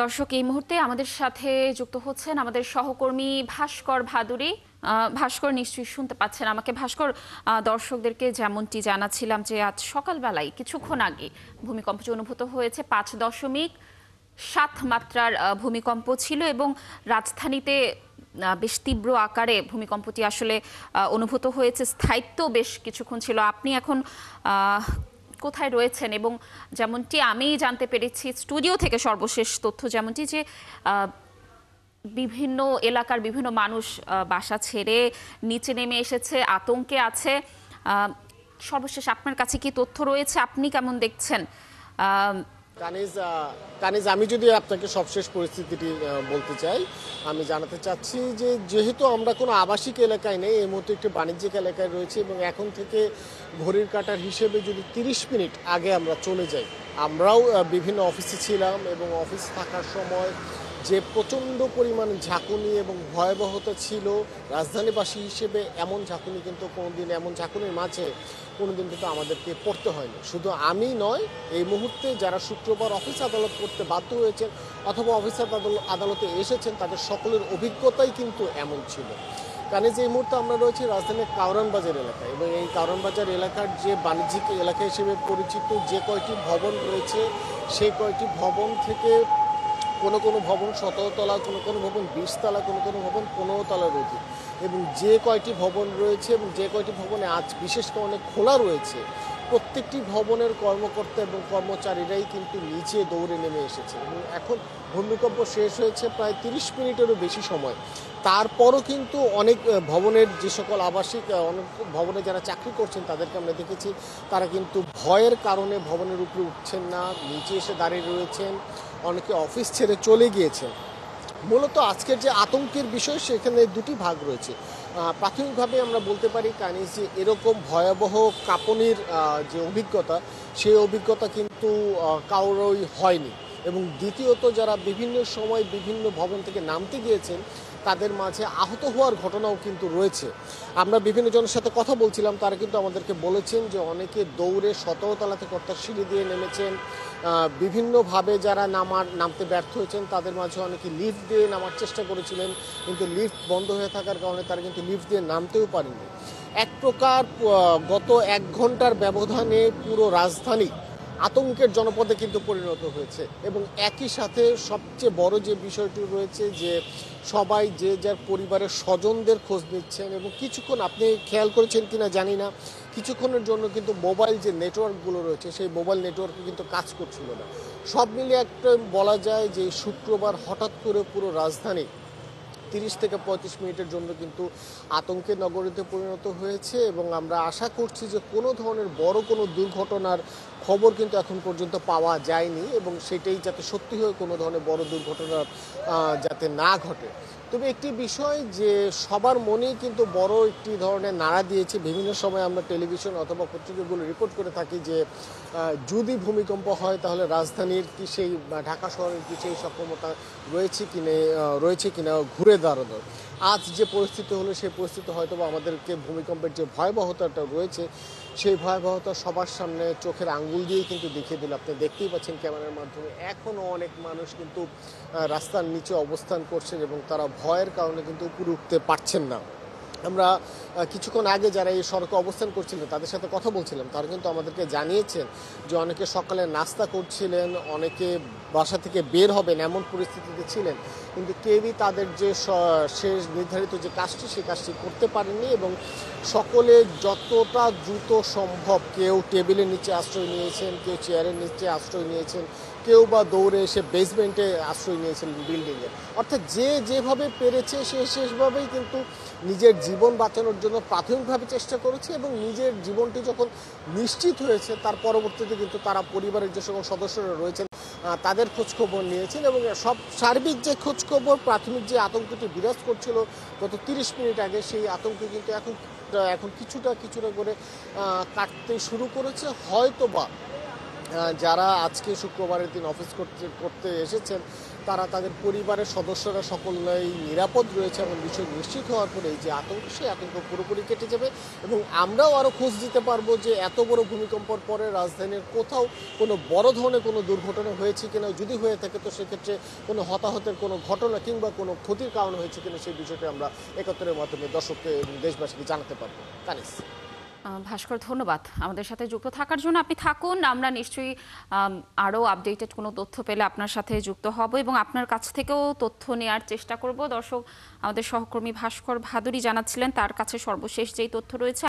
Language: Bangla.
দর্শক, এই মুহূর্তে আমাদের সাথে যুক্ত হচ্ছেন আমাদের সহকর্মী ভাস্কর ভাদুরী। ভাস্কর, নিশ্চয়ই শুনতে পাচ্ছেন আমাকে। ভাস্কর, দর্শকদেরকে যেমনটি জানাচ্ছিলাম যে আজ সকালবেলায় কিছুক্ষণ আগে ভূমিকম্পটি অনুভূত হয়েছে। 5.7 মাত্রার ভূমিকম্প ছিল এবং রাজধানীতে বেশ তীব্র আকারে ভূমিকম্পটি আসলে অনুভূত হয়েছে। স্থায়িত্ব বেশ কিছুক্ষণ ছিল। আপনি এখন কোথায় রয়েছেন? এবং যেমনটি আমি জানতে পেরেছি স্টুডিও থেকে, সর্বশেষ তথ্য যেমনটি যে বিভিন্ন এলাকার বিভিন্ন মানুষ বাসা ছেড়ে নিচে নেমে এসেছে, আতঙ্কে আছে। সর্বশেষ আপনার কাছে কি তথ্য রয়েছে? আপনি কেমন দেখছেন? কানিজ আমি যদি আপনাকে সবশেষ পরিস্থিতিটি বলতে চাই, আমি জানাতে চাচ্ছি যে যেহেতু আমরা কোনো আবাসিক এলাকায় নেই, এই মুহূর্তে একটি বাণিজ্যিক এলাকায় রয়েছে এবং এখন থেকে ঘড়ির কাঁটার হিসেবে যদি 30 মিনিট আগে আমরা চলে যাই, আমরাও বিভিন্ন অফিসে ছিলাম এবং অফিস থাকার সময় যে প্রচণ্ড পরিমাণ ঝাঁকুনি এবং ভয়াবহতা ছিল, রাজধানীবাসী হিসেবে এমন ঝাঁকুনি কিন্তু কোনোদিন, এমন ঝাঁকুনির মাঝে কোনোদিন কিন্তু আমাদেরকে পড়তে হয়নি। শুধু আমি নয়, এই মুহূর্তে যারা শুক্রবার অফিস আদালত করতে বাধ্য হয়েছেন অথবা অফিস আদালতে এসেছেন, তাদের সকলের অভিজ্ঞতাই কিন্তু এমন ছিল। কারণ যে এই মুহূর্তে আমরা রয়েছি রাজধানীর কারওয়ান বাজার এলাকায় এবং এই কারওয়ান বাজার এলাকার যে বাণিজ্যিক এলাকা হিসেবে পরিচিত যে কয়টি ভবন রয়েছে, সেই কয়টি ভবন থেকে কোনো কোনো ভবন 17 তলা, কোনো কোনো ভবন 20 তলা, কোনো কোনো ভবন 15 তলার অধিক, এবং যে কয়টি ভবন রয়েছে এবং যে কয়টি ভবনে আজ বিশেষ কারণে খোলা রয়েছে, প্রত্যেকটি ভবনের কর্মকর্তা এবং কর্মচারীরাই কিন্তু নিচে দৌড়ে নেমে এসেছে। এবং এখন ভূমিকম্প শেষ হয়েছে প্রায় 30 মিনিটেরও বেশি সময়, তারপরও কিন্তু অনেক ভবনের যে সকল আবাসিক, অনেক ভবনে যারা চাকরি করছেন তাদেরকে আমরা দেখেছি, তারা কিন্তু ভয়ের কারণে ভবনের উপরে উঠছেন না, নিচে এসে দাঁড়িয়ে রয়েছেন, অনেকে অফিস ছেড়ে চলে গিয়েছেন। মূলত আজকের যে আতঙ্কের বিষয়, সেখানে দুটি ভাগ রয়েছে। প্রাথমিকভাবে আমরা বলতে পারি কানিজ যে এরকম ভয়াবহ কাঁপুনির যে অভিজ্ঞতা, সেই অভিজ্ঞতা কিন্তু কারোরই হয়নি। এবং দ্বিতীয়ত, যারা বিভিন্ন সময় বিভিন্ন ভবন থেকে নামতে গিয়েছেন, তাদের মাঝে আহত হওয়ার ঘটনাও কিন্তু রয়েছে। আমরা বিভিন্ন জনের সাথে কথা বলছিলাম, তারা কিন্তু আমাদেরকে বলেছেন যে অনেকে দৌড়ে 17 তলা থেকে অর্থাৎ সিঁড়ি দিয়ে নেমেছেন। বিভিন্নভাবে যারা নামতে ব্যর্থ হয়েছেন, তাদের মাঝে অনেকে লিফট দিয়ে নামার চেষ্টা করেছিলেন, কিন্তু লিফট বন্ধ হয়ে থাকার কারণে তারা কিন্তু লিফট দিয়ে নামতেও পারেননি। এক প্রকার গত 1 ঘন্টার ব্যবধানে পুরো রাজধানী আতঙ্কের জনপদে কিন্তু পরিণত হয়েছে। এবং একই সাথে সবচেয়ে বড় যে বিষয়টি রয়েছে, যে সবাই যে যার পরিবারের স্বজনদের খোঁজ নিচ্ছেন। এবং কিছুক্ষণ, আপনি খেয়াল করেছেন কিনা জানি না, কিছুক্ষণের জন্য কিন্তু মোবাইল যে নেটওয়ার্কগুলো রয়েছে, সেই মোবাইল নেটওয়ার্ক কিন্তু কাজ করছিল না। সব মিলিয়ে একটা বলা যায় যে শুক্রবার হঠাৎ করে পুরো রাজধানী 30 থেকে 35 মিনিটের জন্য কিন্তু আতঙ্কের নগরীতে পরিণত হয়েছে। এবং আমরা আশা করছি যে কোনো ধরনের বড় কোনো দুর্ঘটনার খবর কিন্তু এখন পর্যন্ত পাওয়া যায়নি, এবং সেটাই যাতে সত্যি হয়, কোনো ধরনের বড় দুর্ঘটনা যাতে না ঘটে। তবে একটি বিষয় যে সবার মনেই কিন্তু বড় একটি ধরনের নাড়া দিয়েছে, বিভিন্ন সময় আমরা টেলিভিশন অথবা পত্রিকাগুলো রিপোর্ট করে থাকি যে যদি ভূমিকম্প হয় তাহলে রাজধানীর কি সেই, ঢাকা শহরের কি সেই সক্ষমতা রয়েছে কিনা ঘুরে দাঁড়ানোর। আজ যে পরিস্থিতি হলো, সেই পরিস্থিতি হয়তো বা আমাদেরকে ভূমিকম্পের যে ভয়াবহতাটা রয়েছে, সেই ভয়াবহতা সবার সামনে চোখের আঙ্গুল দিয়েই কিন্তু দেখিয়ে দিল। আপনি দেখতেই পাচ্ছেন ক্যামেরার মাধ্যমে, এখনও অনেক মানুষ কিন্তু রাস্তার নিচে অবস্থান করছেন এবং তারা ভয়ের কারণে কিন্তু উপরে উঠতে পারছেন না। আমরা কিছুক্ষণ আগে যারা এই সড়কে অবস্থান করছিলেন তাদের সাথে কথা বলছিলাম, তারা কিন্তু আমাদেরকে জানিয়েছেন যে অনেকে সকালে নাস্তা করছিলেন, অনেকে বাসা থেকে বের হবেন এমন পরিস্থিতিতে ছিলেন, কিন্তু কেউই তাদের যে শেষ নির্ধারিত যে কাজটি, সেই কাজটি করতে পারেননি। এবং সকলে যতটা দ্রুত সম্ভব, কেউ টেবিলের নিচে আশ্রয় নিয়েছেন, কেউ চেয়ারের নিচে আশ্রয় নিয়েছেন, কেউ বা দৌড়ে এসে বেসমেন্টে আশ্রয় নিয়েছেন বিল্ডিংয়ে। অর্থাৎ যে যেভাবে পেরেছে সে সেভাবেই কিন্তু নিজের জীবন বাঁচানোর জন্য প্রাথমিকভাবে চেষ্টা করেছে। এবং নিজের জীবনটি যখন নিশ্চিত হয়েছে, তার পরবর্তীতে কিন্তু তারা পরিবারের যে সকল সদস্যরা রয়েছেন তাদের খোঁজখবর নিয়েছেন। এবং সব সার্বিক যে খোঁজখবর, প্রাথমিক যে আতঙ্কটি বিরাজ করছিল গত 30 মিনিট আগে, সেই আতঙ্ক কিন্তু এখন কিছুটা করে কাটতে শুরু করেছে। হয়তো বা যারা আজকে শুক্রবারের দিন অফিস করতে করতে এসেছেন তারা তাদের পরিবারের সদস্যরা সকলেই নিরাপদ রয়েছে এবং বিষয় নিশ্চিত হওয়ার পরে যে আতঙ্ক সেই আতঙ্ক পুরোপুরি কেটে যাবে এবং আমরাও আরও খোঁজ দিতে পারবো যে এত বড় ভূমিকম্পর পরে রাজধানীর কোথাও কোনো বড় ধরনের কোনো দুর্ঘটনা হয়েছে কিনা, যদি হয়ে থাকে তো সেক্ষেত্রে কোনো হতাহতের কোনো ঘটনা কিংবা কোনো ক্ষতির কারণ হয়েছে কিনা সেই বিষয়টি আমরা একত্রের মাধ্যমে দর্শককে এবং দেশবাসীকে জানাতে পারবো। কানিস। ভাস্কর, ধন্যবাদ আমাদের সাথে যুক্ত থাকার জন্য। আপনি থাকুন, আমরা নিশ্চয়ই আরও আপডেটেড কোনো তথ্য পেলে আপনার সাথে যুক্ত হব এবং আপনার কাছ থেকেও তথ্য নেওয়ার চেষ্টা করব। দর্শক, আমাদের সহকর্মী ভাস্কর ভাদুরী জানাচ্ছিলেন তার কাছে সর্বশেষ যেই তথ্য রয়েছে।